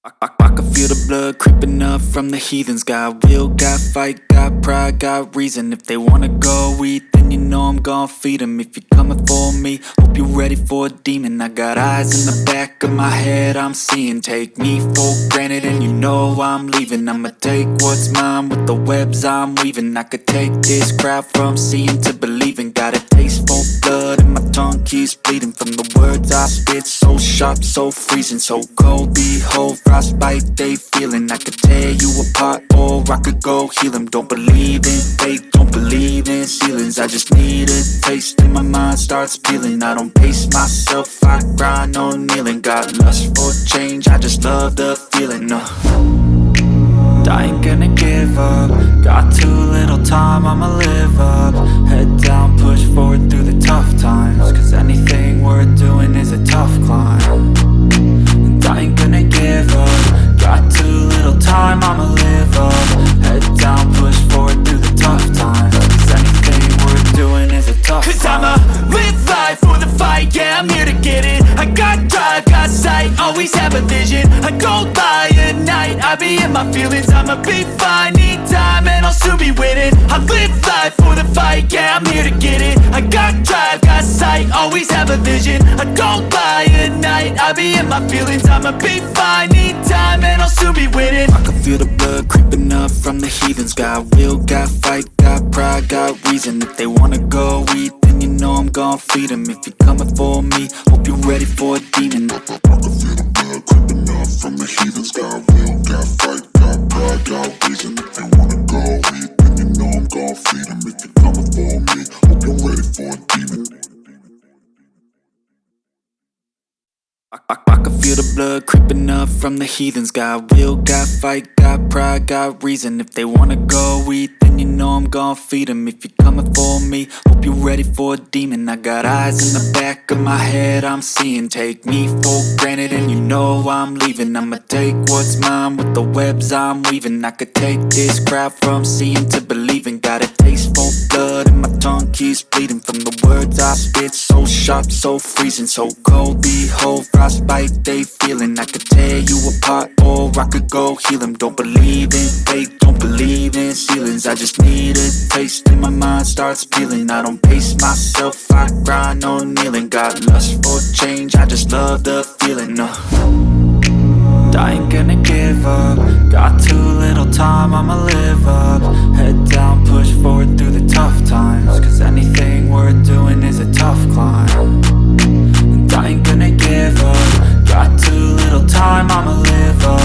I can feel the blood creeping up from the heathens. Got will, got fight, got pride, got reason. If they wanna go eat, then you know I'm gon' feed them. If you're coming for me, hope you're ready for a demon. I got eyes in the back of my head, I'm seeing. Take me for granted and you know I'm leaving. I'ma take what's mine with the webs I'm weaving. I could take this crowd from seeing to believing. Got a taste for blood and my tongue keeps bleeding from the words I spit. So sharp, so freezing, so cold. Behold, frostbite they feeling. I could tear you apart or I could go heal them. Don't believe in fate, don't believe in ceilings. I just need a taste and my mind starts peeling. I don't pace myself, I grind on kneeling. Got lust for change, I just love the feeling. I ain't gonna give up. Got too little time, I'ma live up. Head down, push forward through the tough times. Cause anything worth doing is a tough climb. And I ain't gonna give up. Got too little time, I'ma live up. Head down, push forward through the tough times. Cause anything worth doing is a tough climb. Cause I'ma live life for the fight, yeah, I'm here to get it. I got drive, got sight, always have a vision. I go by at night, I be in my feelings. I'ma be fine, need time, and I'll soon be winning. I live life for the fight, yeah, I'm here to get it. I got drive, got sight, always have a vision. I go by at night, I be in my feelings. I'ma be fine, need time, and I'll soon be winning. I can feel the blood creeping up from the heathens. Got will, got fight, got pride, got reason. If they wanna go eat, then you know I'm gon' feed them. If you're coming for me, hope you're ready for a demon. I can feel the blood creeping up from the heathens. Got will, got fight, got pride, got reason. If they wanna go eat, then you know I'm gon' feed them. If you're coming for me, hope you're ready for a demon. I can feel the blood creeping up from the heathens. Got will, got fight, got pride, got reason. If they wanna go eat, then you know I'm gon' feed them. If you're coming for me, hope you're ready for a demon. I got eyes in the back of my head, I'm seeing. Take me for granted and you know I'm leaving. I'ma take what's mine with the webs I'm weaving. I could take this crowd from seeing to believing. Got a taste for blood and my tongue keeps bleeding from the words I spit. So sharp, so freezing, so cold. Behold, frostbite they feeling. I could tear you apart or I could go heal them. Don't believe in fate, don't believe in ceilings. I just need a taste and my mind starts peeling. I don't pace myself, I grind on kneeling. Got lust for change, I just love the feeling. I ain't gonna give up. Got too little time, I'ma live up. Head down, push forward through the tough times. Cause anything worth doing is a tough climb. And I ain't gonna give up. Got too little time, I'ma live up.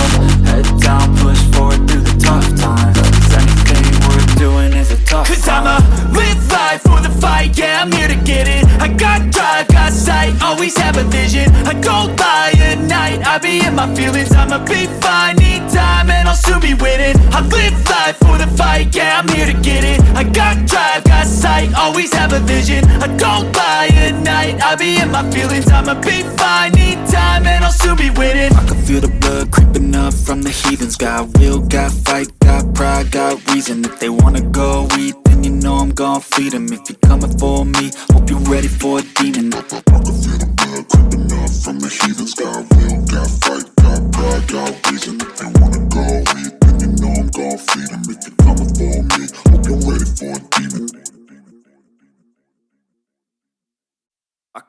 Head down, push forward through the tough times. Cause anything worth doing is a tough climb. Cause I'ma live life for the fight, yeah, I'm here to get it. I got drive, got sight, always have a vision. I go by at night, I be in my feelings. I'ma be fine, need time, and I'll soon be winning. I live life for the fight, yeah, I'm here to get it. I got drive, got sight, always have a vision. I go by at night, I be in my feelings. I'ma be fine, need time, and I'll soon be winning. I can feel the blood creeping up from the heathens. Got will, got fight, got pride, got reason. If they wanna go eat, then you know I'm gon' feed them. If you're coming for me, hope you're ready for a demon. I can feel the blood creeping up from the heathens. Got will, got fight, got pride, got reason. If they wanna go eat, then you know I'm gon' feed them. If you're coming for me, hope you're ready for a demon.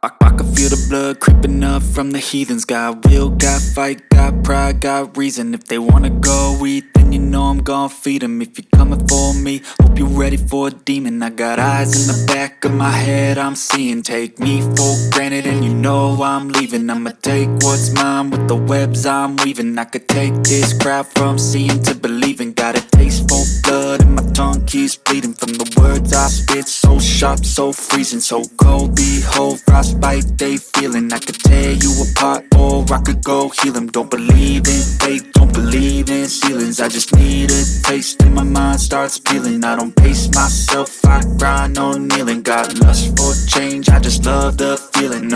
I can feel the blood creeping up from the heathens. Got will, got fight, got pride, got reason. If they wanna go eat, then you know I'm gon' feed them. If you're coming for me, hope you're ready for a demon. I got eyes in the back of my head, I'm seeing. Take me for granted and you know I'm leaving. I'ma take what's mine with the webs I'm weaving. I could take this crowd from seeing to believing. Got a taste for blood and my tongue keeps bleeding from the words I spit. So sharp, so freezing, so cold. Behold, frostbite they feeling. I could tear you apart or I could go heal them. Don't believe in fate, don't believe in ceilings. I just need a taste and my mind starts peeling. I don't pace myself, I grind on kneeling. Got lust for change, I just love the feeling.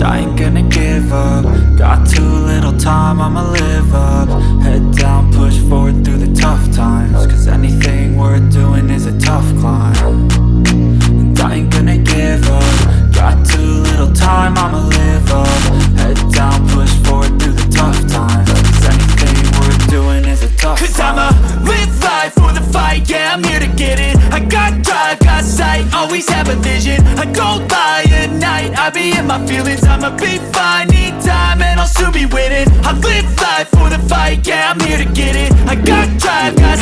I ain't gonna give up. Got too little time, I'ma live up. Head down, push forward through the tough times. Cause anything worth doing is a tough climb. And I ain't gonna give up. Got too little time, I'ma live up. Head down, push forward through the tough times. feelings, I'ma be fine. Need time and I'll soon be winning. I live life for the fight, yeah, I'm here to get it. I got drive, got